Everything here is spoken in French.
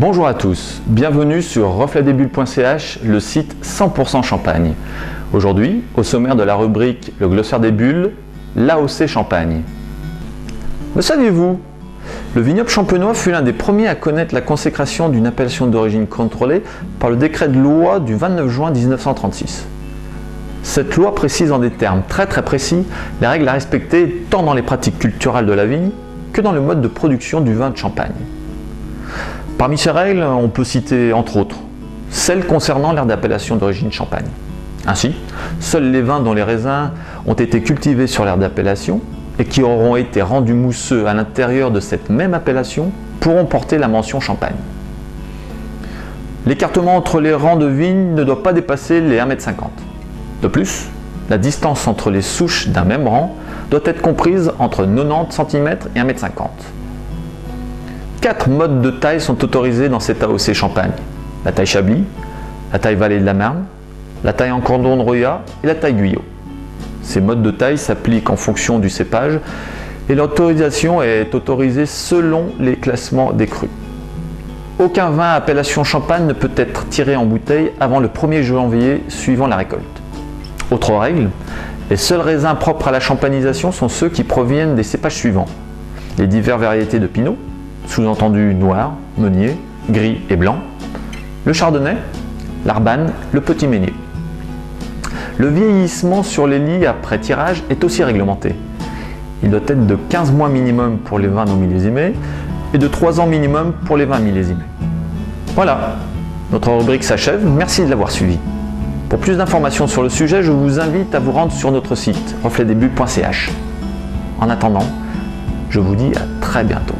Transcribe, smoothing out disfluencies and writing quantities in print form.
Bonjour à tous, bienvenue sur refletdesbulles.ch, le site 100% Champagne. Aujourd'hui, au sommaire de la rubrique Le glossaire des bulles, l'AOC Champagne. Le saviez-vous? Le vignoble champenois fut l'un des premiers à connaître la consécration d'une appellation d'origine contrôlée par le décret de loi du 29 juin 1936. Cette loi précise en des termes très précis les règles à respecter tant dans les pratiques culturelles de la vigne que dans le mode de production du vin de Champagne. Parmi ces règles, on peut citer entre autres celles concernant l'aire d'appellation d'origine Champagne. Ainsi, seuls les vins dont les raisins ont été cultivés sur l'aire d'appellation et qui auront été rendus mousseux à l'intérieur de cette même appellation pourront porter la mention Champagne. L'écartement entre les rangs de vignes ne doit pas dépasser les 1,50 m. De plus, la distance entre les souches d'un même rang doit être comprise entre 90 cm et 1,50 m. 4 modes de taille sont autorisés dans cette AOC Champagne: la taille Chablis, la taille Vallée de la Marne, la taille en cordon de Roya et la taille Guyot. Ces modes de taille s'appliquent en fonction du cépage et l'autorisation est autorisée selon les classements des crus. Aucun vin à appellation Champagne ne peut être tiré en bouteille avant le 1er janvier suivant la récolte. Autre règle, les seuls raisins propres à la champagnisation sont ceux qui proviennent des cépages suivants: les diverses variétés de pinot, sous-entendu noir, meunier, gris et blanc, le chardonnay, l'arbane, le petit meunier. Le vieillissement sur les lits après tirage est aussi réglementé. Il doit être de 15 mois minimum pour les vins non millésimés et de 3 ans minimum pour les vins millésimés. Voilà, notre rubrique s'achève, merci de l'avoir suivi. Pour plus d'informations sur le sujet, je vous invite à vous rendre sur notre site refletdesbulles.ch. En attendant, je vous dis à très bientôt.